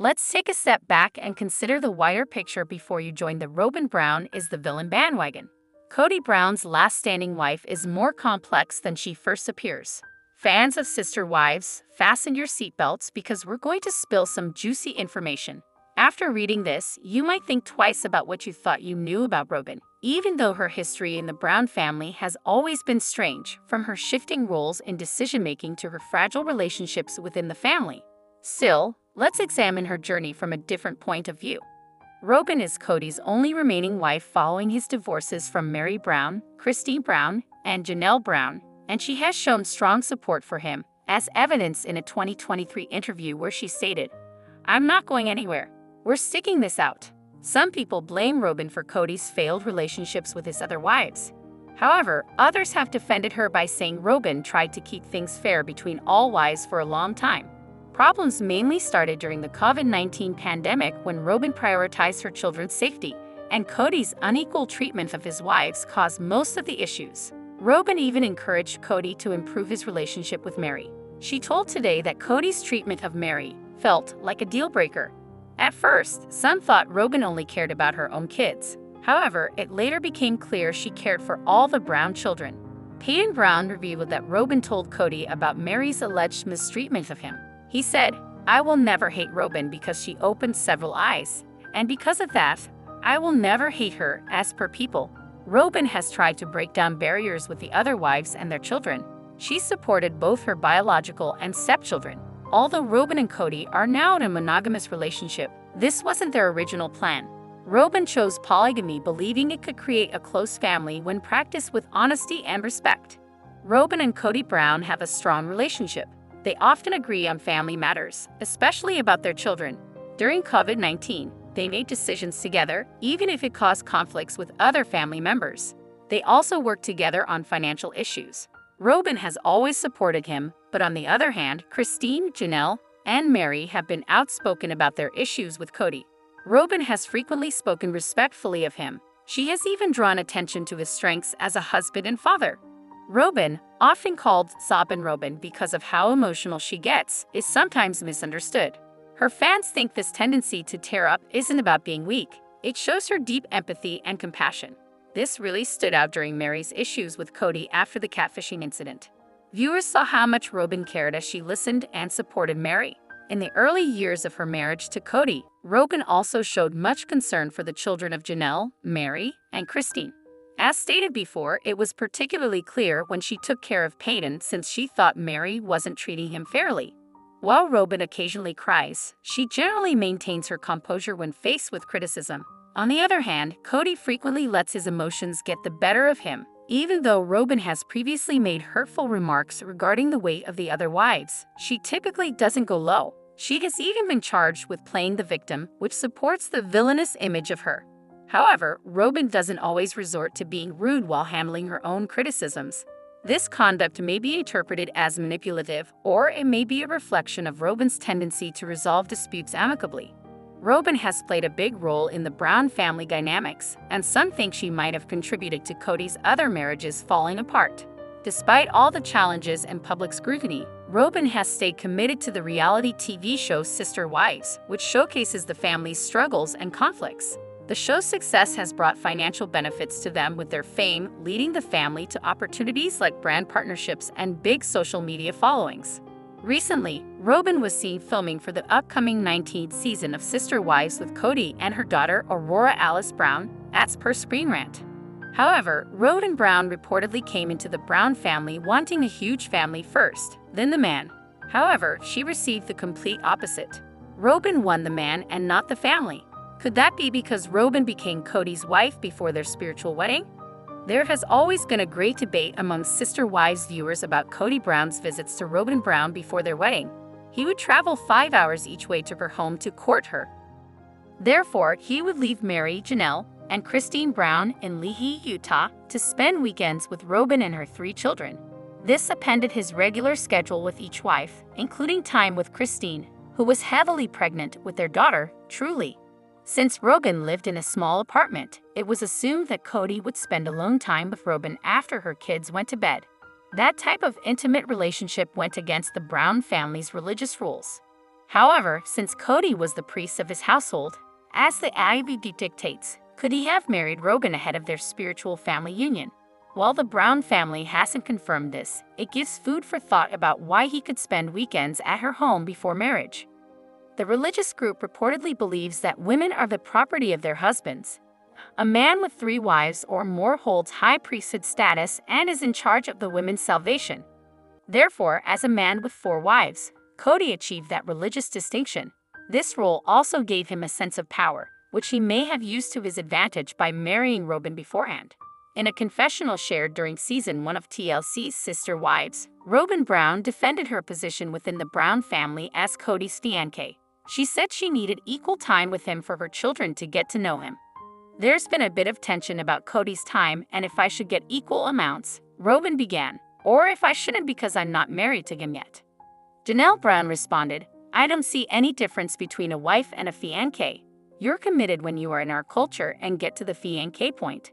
Let's take a step back and consider the wider picture before you join the Robyn Brown is the villain bandwagon. Kody Brown's last standing wife is more complex than she first appears. Fans of Sister Wives, fasten your seatbelts because we're going to spill some juicy information. After reading this, you might think twice about what you thought you knew about Robyn. Even though her history in the Brown family has always been strange, from her shifting roles in decision-making to her fragile relationships within the family. Still, let's examine her journey from a different point of view. Robyn is Kody's only remaining wife following his divorces from Meri Brown, Kody Brown, and Janelle Brown, and she has shown strong support for him, as evidenced in a 2023 interview where she stated, "I'm not going anywhere. We're sticking this out." Some people blame Robyn for Kody's failed relationships with his other wives. However, others have defended her by saying Robyn tried to keep things fair between all wives for a long time. Problems mainly started during the COVID-19 pandemic when Robyn prioritized her children's safety, and Kody's unequal treatment of his wives caused most of the issues. Robyn even encouraged Kody to improve his relationship with Meri. She told Today that Kody's treatment of Meri felt like a deal-breaker. At first, some thought Robyn only cared about her own kids. However, it later became clear she cared for all the Brown children. Kody Brown revealed that Robyn told Kody about Meri's alleged mistreatment of him. He said, "I will never hate Robyn because she opened several eyes, and because of that, I will never hate her." As per People, Robyn has tried to break down barriers with the other wives and their children. She supported both her biological and stepchildren. Although Robyn and Kody are now in a monogamous relationship, this wasn't their original plan. Robyn chose polygamy believing it could create a close family when practiced with honesty and respect. Robyn and Kody Brown have a strong relationship. They often agree on family matters, especially about their children. During COVID-19, they made decisions together, even if it caused conflicts with other family members. They also worked together on financial issues. Robyn has always supported him, but on the other hand, Kody, Janelle, and Meri have been outspoken about their issues with Kody. Robyn has frequently spoken respectfully of him. She has even drawn attention to his strengths as a husband and father. Robyn, often called SOBBIN Robyn because of how emotional she gets, is sometimes misunderstood. Her fans think this tendency to tear up isn't about being weak. It shows her deep empathy and compassion. This really stood out during Meri's issues with Kody after the catfishing incident. Viewers saw how much Robyn cared as she listened and supported Meri. In the early years of her marriage to Kody, Robyn also showed much concern for the children of Janelle, Meri, and Kody. As stated before, it was particularly clear when she took care of Peyton since she thought Meri wasn't treating him fairly. While Robyn occasionally cries, she generally maintains her composure when faced with criticism. On the other hand, Kody frequently lets his emotions get the better of him. Even though Robyn has previously made hurtful remarks regarding the weight of the other wives, she typically doesn't go low. She has even been charged with playing the victim, which supports the villainous image of her. However, Robyn doesn't always resort to being rude while handling her own criticisms. This conduct may be interpreted as manipulative, or it may be a reflection of Robyn's tendency to resolve disputes amicably. Robyn has played a big role in the Brown family dynamics, and some think she might have contributed to Kody's other marriages falling apart. Despite all the challenges and public scrutiny, Robyn has stayed committed to the reality TV show Sister Wives, which showcases the family's struggles and conflicts. The show's success has brought financial benefits to them, with their fame leading the family to opportunities like brand partnerships and big social media followings. Recently, Robyn was seen filming for the upcoming 19th season of Sister Wives with Kody and her daughter Aurora Alice Brown, as per Screen Rant. However, Robyn Brown reportedly came into the Brown family wanting a huge family first, then the man. However, she received the complete opposite. Robyn won the man and not the family. Could that be because Robyn became Kody's wife before their spiritual wedding? There has always been a great debate among Sister Wives viewers about Kody Brown's visits to Robyn Brown before their wedding. He would travel 5 hours each way to her home to court her. Therefore, he would leave Meri, Janelle, and Kody Brown in Lehi, Utah, to spend weekends with Robyn and her 3 children. This appended his regular schedule with each wife, including time with Kody, who was heavily pregnant with their daughter, Truly. Since Robyn lived in a small apartment, it was assumed that Kody would spend alone time with Robyn after her kids went to bed. That type of intimate relationship went against the Brown family's religious rules. However, since Kody was the priest of his household, as the IVD dictates, could he have married Robyn ahead of their spiritual family union? While the Brown family hasn't confirmed this, it gives food for thought about why he could spend weekends at her home before marriage. The religious group reportedly believes that women are the property of their husbands. A man with 3 wives or more holds high priesthood status and is in charge of the women's salvation. Therefore, as a man with 4 wives, Kody achieved that religious distinction. This role also gave him a sense of power, which he may have used to his advantage by marrying Robyn beforehand. In a confessional shared during season 1 of TLC's Sister Wives, Robyn Brown defended her position within the Brown family as Kody's fiancée. She said she needed equal time with him for her children to get to know him. There's been a bit of tension about Kody's time and if I should get equal amounts, Robyn began, or if I shouldn't because I'm not married to him yet. Janelle Brown responded, I don't see any difference between a wife and a fiancée. You're committed when you are in our culture and get to the fiancé point.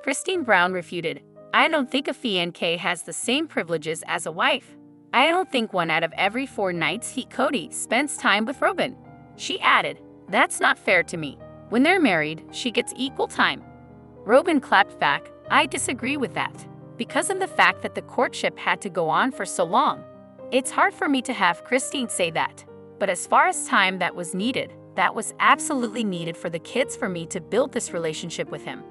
Christine Brown refuted, I don't think a fiancé has the same privileges as a wife. I don't think 1 out of every 4 nights Kody spends time with Robyn. She added, that's not fair to me. When they're married, she gets equal time. Robyn clapped back, I disagree with that. Because of the fact that the courtship had to go on for so long. It's hard for me to have Christine say that. But as far as time that was needed, that was absolutely needed for the kids for me to build this relationship with him.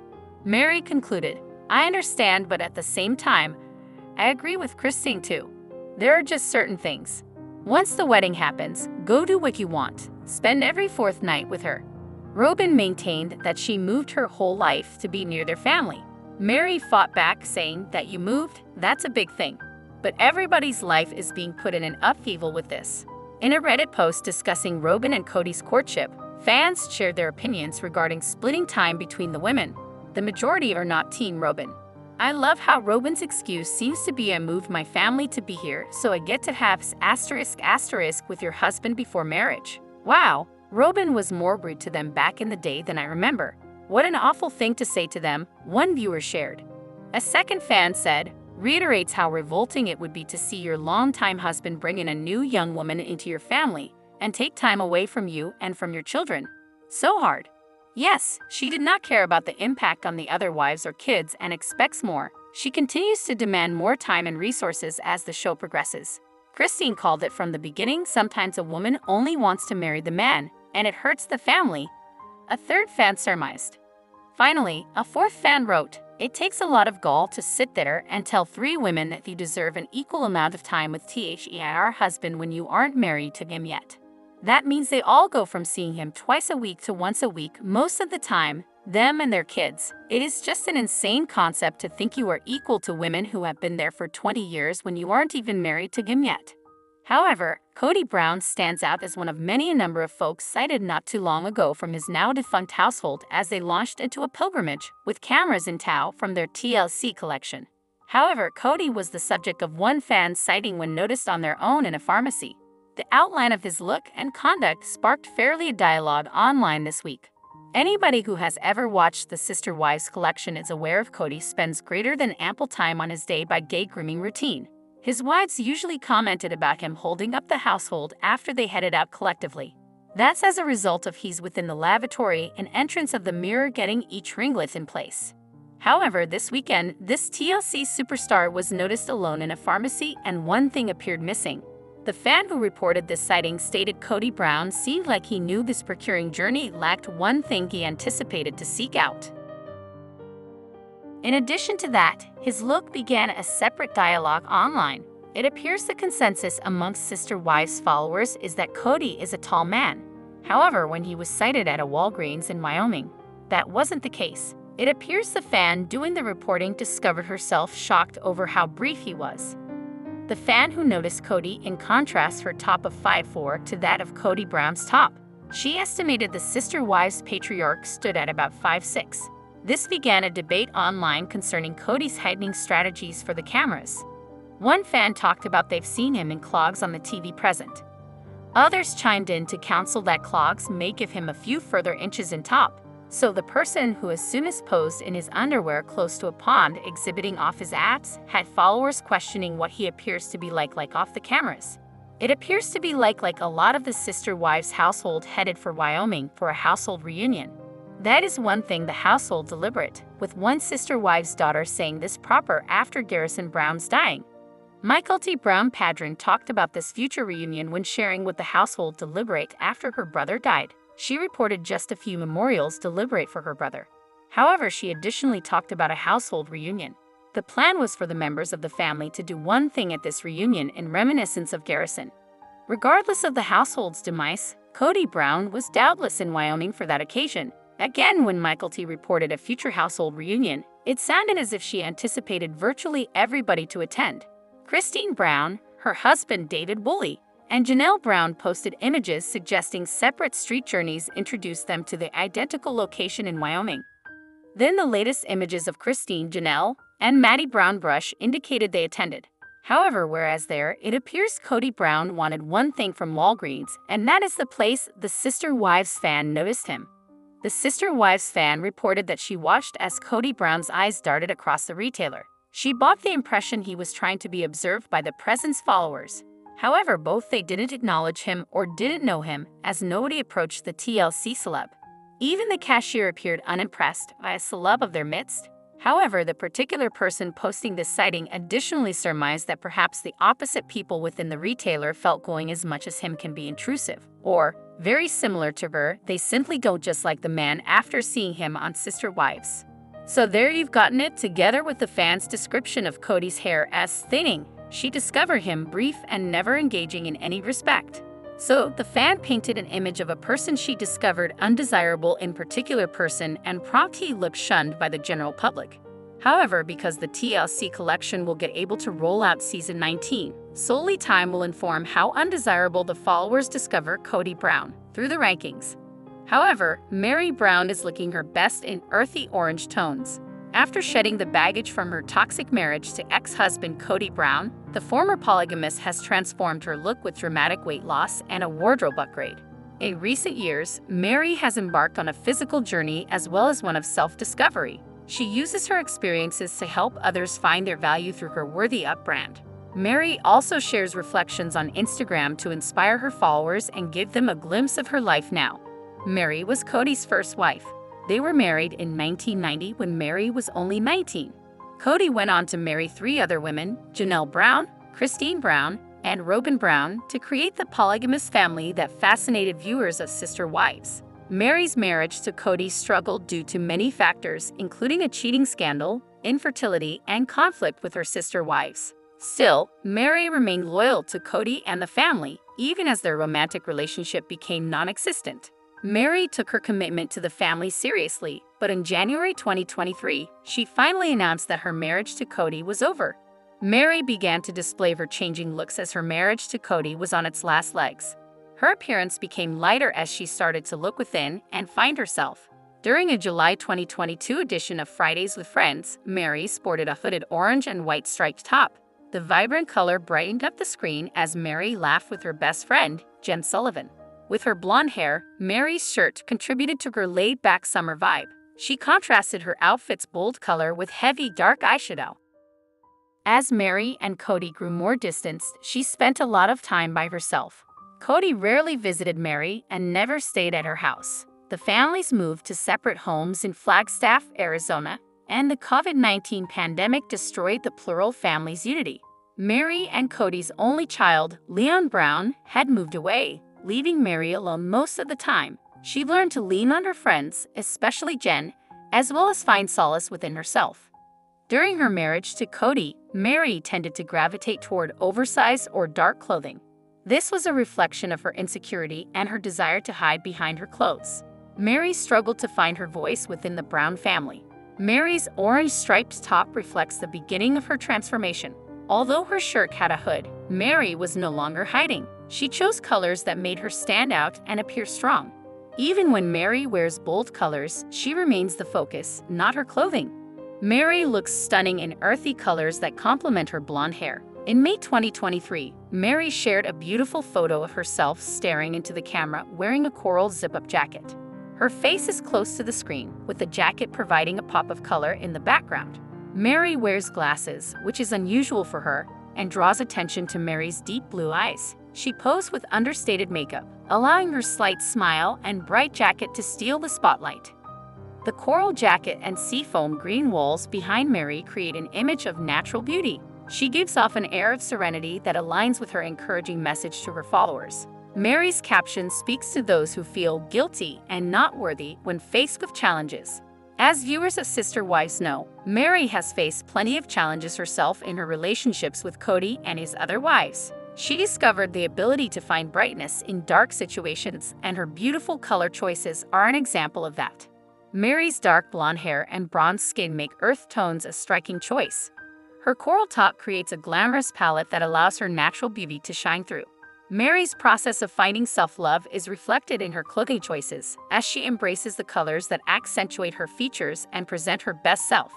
Meri concluded, I understand, but at the same time, I agree with Christine too. There are just certain things. Once the wedding happens, go do what you want. Spend every 4th night with her. Robyn maintained that she moved her whole life to be near their family. Meri fought back, saying that you moved, that's a big thing. But everybody's life is being put in an upheaval with this. In a Reddit post discussing Robyn and Kody's courtship, fans shared their opinions regarding splitting time between the women. The majority are not Team Robyn. I love how Robyn's excuse seems to be I moved my family to be here so I get to have *** with your husband before marriage. Wow, Robyn was more rude to them back in the day than I remember. What an awful thing to say to them, one viewer shared. A second fan said, reiterates how revolting it would be to see your longtime husband bring in a new young woman into your family and take time away from you and from your children. So hard. Yes, she did not care about the impact on the other wives or kids and expects more. She continues to demand more time and resources as the show progresses. Christine called it from the beginning, sometimes a woman only wants to marry the man, and it hurts the family. A third fan surmised. Finally, a 4th fan wrote, it takes a lot of gall to sit there and tell 3 women that you deserve an equal amount of time with their husband when you aren't married to him yet. That means they all go from seeing him twice a week to once a week most of the time, them and their kids. It is just an insane concept to think you are equal to women who have been there for 20 years when you aren't even married to him yet. However, Kody Brown stands out as one of many a number of folks cited not too long ago from his now-defunct household as they launched into a pilgrimage with cameras in tow from their TLC collection. However, Kody was the subject of one fan's sighting when noticed on their own in a pharmacy. The outline of his look and conduct sparked fairly a dialogue online this week. Anybody who has ever watched the Sister Wives collection is aware of Kody spends greater than ample time on his day by gay grooming routine. His wives usually commented about him holding up the household after they headed out collectively. That's as a result of he's within the lavatory and entrance of the mirror getting each ringlet in place. However, this weekend, this TLC superstar was noticed alone in a pharmacy and one thing appeared missing. The fan who reported this sighting stated Kody Brown seemed like he knew this procuring journey lacked one thing he anticipated to seek out. In addition to that, his look began a separate dialogue online. It appears the consensus amongst Sister Wives followers is that Kody is a tall man. However, when he was sighted at a Walgreens in Wyoming, that wasn't the case. It appears the fan doing the reporting discovered herself shocked over how brief he was. The fan who noticed Kody in contrast her top of 5'4" to that of Kody Brown's top. She estimated the Sister Wives patriarch stood at about 5'6". This began a debate online concerning Kody's heightening strategies for the cameras. One fan talked about they've seen him in clogs on the TV present. Others chimed in to counsel that clogs may give him a few further inches in top. So the person who as soon as posed in his underwear close to a pond exhibiting off his abs had followers questioning what he appears to be like off the cameras. It appears to be like a lot of the sister wives' household headed for Wyoming for a household reunion. That is one thing the household deliberate, with one sister wives' daughter saying this proper after Garrison Brown's dying. Kody Brown Padron talked about this future reunion when sharing what the household deliberate after her brother died. She reported just a few memorials deliberate for her brother. However, she additionally talked about a household reunion. The plan was for the members of the family to do one thing at this reunion in reminiscence of Garrison. Regardless of the household's demise, Kody Brown was doubtless in Wyoming for that occasion. Again, when Kody reported a future household reunion, it sounded as if she anticipated virtually everybody to attend. Christine Brown, her husband David Woolley, and Janelle Brown posted images suggesting separate street journeys introduced them to the identical location in Wyoming. Then the latest images of Christine, Janelle, and Meri Brown Brush indicated they attended. However, whereas there, it appears Kody Brown wanted one thing from Walgreens, and that is the place the Sister Wives fan noticed him. The Sister Wives fan reported that she watched as Kody Brown's eyes darted across the retailer. She bought the impression he was trying to be observed by the presence followers. However, both they didn't acknowledge him or didn't know him, as nobody approached the TLC celeb. Even the cashier appeared unimpressed by a celeb of their midst. However, the particular person posting this sighting additionally surmised that perhaps the opposite people within the retailer felt going as much as him can be intrusive, or, very similar to her, they simply don't just like the man after seeing him on Sister Wives. So there you've gotten it, together with the fans' description of Kody's hair as thinning. She discovered him brief and never engaging in any respect. So the fan painted an image of a person she discovered undesirable in particular person and promptly looked shunned by the general public. However, because the TLC collection will get able to roll out season 19, solely time will inform how undesirable the followers discover Kody Brown through the rankings. However, Meri Brown is looking her best in earthy orange tones. After shedding the baggage from her toxic marriage to ex-husband Kody Brown, the former polygamist has transformed her look with dramatic weight loss and a wardrobe upgrade. In recent years, Meri has embarked on a physical journey as well as one of self-discovery. She uses her experiences to help others find their value through her Worthy Up brand. Meri also shares reflections on Instagram to inspire her followers and give them a glimpse of her life now. Meri was Kody's first wife. They were married in 1990 when Meri was only 19. Kody went on to marry 3 other women, Janelle Brown, Christine Brown, and Robyn Brown, to create the polygamous family that fascinated viewers of Sister Wives. Meri's marriage to Kody struggled due to many factors, including a cheating scandal, infertility, and conflict with her sister wives. Still, Meri remained loyal to Kody and the family, even as their romantic relationship became non-existent. Meri took her commitment to the family seriously, but in January 2023, she finally announced that her marriage to Kody was over. Meri began to display her changing looks as her marriage to Kody was on its last legs. Her appearance became lighter as she started to look within and find herself. During a July 2022 edition of Fridays with Friends, Meri sported a hooded orange and white striped top. The vibrant color brightened up the screen as Meri laughed with her best friend, Jen Sullivan. With her blonde hair, Meri's shirt contributed to her laid-back summer vibe. She contrasted her outfit's bold color with heavy dark eyeshadow. As Meri and Kody grew more distanced, she spent a lot of time by herself. Kody rarely visited Meri and never stayed at her house. The families moved to separate homes in Flagstaff, Arizona, and the COVID-19 pandemic destroyed the plural family's unity. Meri and Kody's only child, Leon Brown, had moved away, leaving Meri alone most of the time. She learned to lean on her friends, especially Jen, as well as find solace within herself. During her marriage to Kody, Meri tended to gravitate toward oversized or dark clothing. This was a reflection of her insecurity and her desire to hide behind her clothes. Meri struggled to find her voice within the Brown family. Meri's orange striped top reflects the beginning of her transformation. Although her shirt had a hood, Meri was no longer hiding. She chose colors that made her stand out and appear strong. Even when Meri wears bold colors, she remains the focus, not her clothing. Meri looks stunning in earthy colors that complement her blonde hair. In May 2023, Meri shared a beautiful photo of herself staring into the camera wearing a coral zip-up jacket. Her face is close to the screen, with the jacket providing a pop of color in the background. Meri wears glasses, which is unusual for her, and draws attention to Meri's deep blue eyes. She posed with understated makeup, allowing her slight smile and bright jacket to steal the spotlight. The coral jacket and seafoam green walls behind Meri create an image of natural beauty. She gives off an air of serenity that aligns with her encouraging message to her followers. Meri's caption speaks to those who feel guilty and not worthy when faced with challenges. As viewers of Sister Wives know, Meri has faced plenty of challenges herself in her relationships with Kody and his other wives. She discovered the ability to find brightness in dark situations, and her beautiful color choices are an example of that. Meri's dark blonde hair and bronze skin make earth tones a striking choice. Her coral top creates a glamorous palette that allows her natural beauty to shine through. Meri's process of finding self-love is reflected in her clothing choices, as she embraces the colors that accentuate her features and present her best self.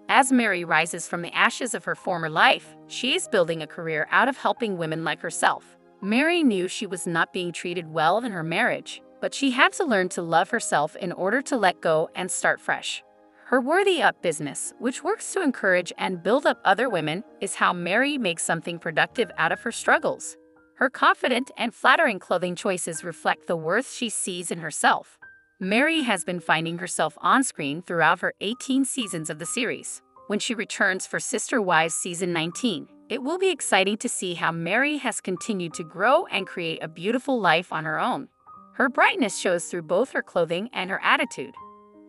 As Meri rises from the ashes of her former life, she is building a career out of helping women like herself. Meri knew she was not being treated well in her marriage, but she had to learn to love herself in order to let go and start fresh. Her Worthy Up business, which works to encourage and build up other women, is how Meri makes something productive out of her struggles. Her confident and flattering clothing choices reflect the worth she sees in herself. Meri has been finding herself on screen throughout her 18 seasons of the series. When she returns for Sister Wives Season 19, it will be exciting to see how Meri has continued to grow and create a beautiful life on her own. Her brightness shows through both her clothing and her attitude.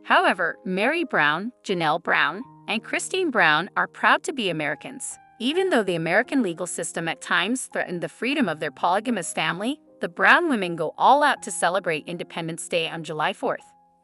However, Meri Brown, Janelle Brown, and Christine Brown are proud to be Americans. Even though the American legal system at times threatened the freedom of their polygamous family, the Brown women go all out to celebrate Independence Day on July 4th.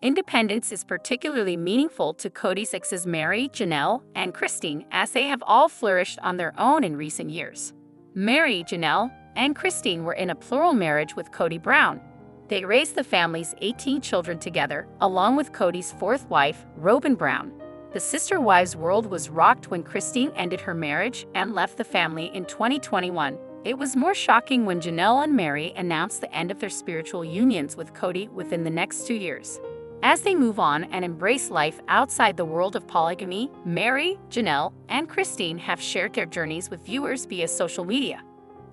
Independence is particularly meaningful to Kody's exes Meri, Janelle, and Christine, as they have all flourished on their own in recent years. Meri, Janelle, and Christine were in a plural marriage with Kody Brown. They raised the family's 18 children together, along with Kody's fourth wife, Robyn Brown. The Sister Wives world was rocked when Christine ended her marriage and left the family in 2021. It was more shocking when Janelle and Meri announced the end of their spiritual unions with Kody within the next 2 years. As they move on and embrace life outside the world of polygamy, Meri, Janelle, and Christine have shared their journeys with viewers via social media.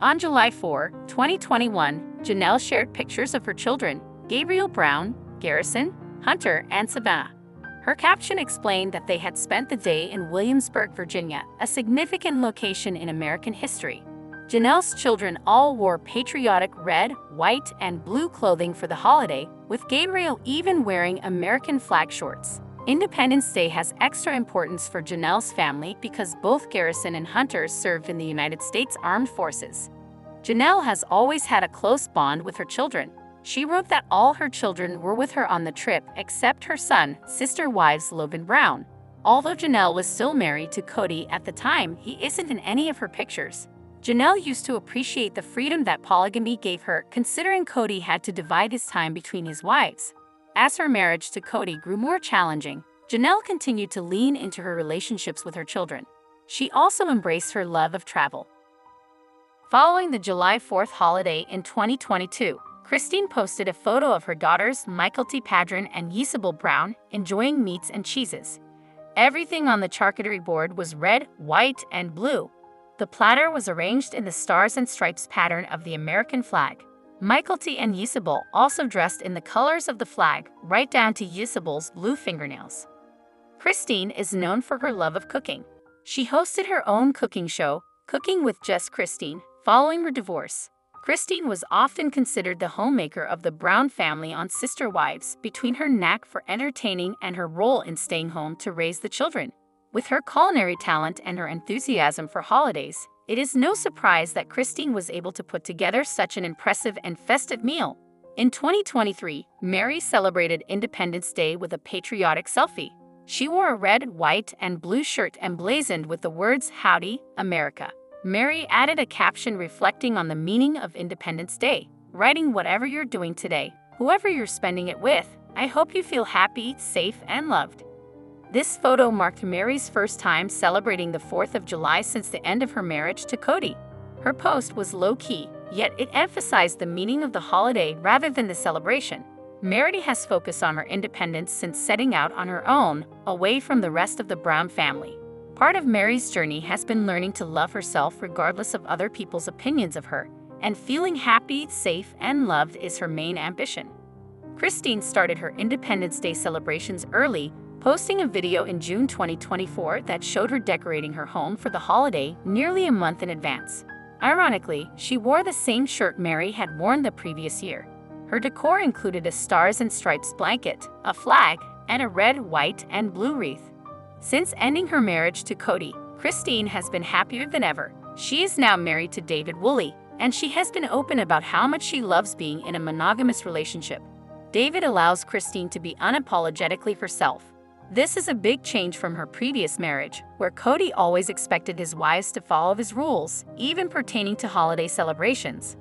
On July 4, 2021, Janelle shared pictures of her children, Gabriel Brown, Garrison, Hunter, and Savannah. Her caption explained that they had spent the day in Williamsburg, Virginia, a significant location in American history. Janelle's children all wore patriotic red, white, and blue clothing for the holiday, with Gabriel even wearing American flag shorts. Independence Day has extra importance for Janelle's family because both Garrison and Hunter served in the United States Armed Forces. Janelle has always had a close bond with her children. She wrote that all her children were with her on the trip except her son, Sister Wives Robyn Brown. Although Janelle was still married to Kody at the time, he isn't in any of her pictures. Janelle used to appreciate the freedom that polygamy gave her, considering Kody had to divide his time between his wives. As her marriage to Kody grew more challenging, Janelle continued to lean into her relationships with her children. She also embraced her love of travel. Following the July 4th holiday in 2022, Christine posted a photo of her daughters Mykelti Padron and Isabel Brown enjoying meats and cheeses. Everything on the charcuterie board was red, white, and blue. The platter was arranged in the stars and stripes pattern of the American flag. Mykelti and Isabel also dressed in the colors of the flag, right down to Isabel's blue fingernails. Christine is known for her love of cooking. She hosted her own cooking show, Cooking with Just Christine, following her divorce. Christine was often considered the homemaker of the Brown family on Sister Wives, between her knack for entertaining and her role in staying home to raise the children. With her culinary talent and her enthusiasm for holidays, it is no surprise that Christine was able to put together such an impressive and festive meal. In 2023, Meri celebrated Independence Day with a patriotic selfie. She wore a red, white, and blue shirt emblazoned with the words "Howdy, America." Meri added a caption reflecting on the meaning of Independence Day, writing, "Whatever you're doing today, whoever you're spending it with, I hope you feel happy, safe, and loved." This photo marked Meri's first time celebrating the 4th of July since the end of her marriage to Kody. Her post was low-key, yet it emphasized the meaning of the holiday rather than the celebration. Meri has focused on her independence since setting out on her own, away from the rest of the Brown family. Part of Meri's journey has been learning to love herself regardless of other people's opinions of her, and feeling happy, safe, and loved is her main ambition. Christine started her Independence Day celebrations early, posting a video in June 2024 that showed her decorating her home for the holiday nearly a month in advance. Ironically, she wore the same shirt Meri had worn the previous year. Her decor included a stars and stripes blanket, a flag, and a red, white, and blue wreath. Since ending her marriage to Kody, Christine has been happier than ever. She is now married to David Woolley, and she has been open about how much she loves being in a monogamous relationship. David allows Christine to be unapologetically herself. This is a big change from her previous marriage, where Kody always expected his wives to follow his rules, even pertaining to holiday celebrations.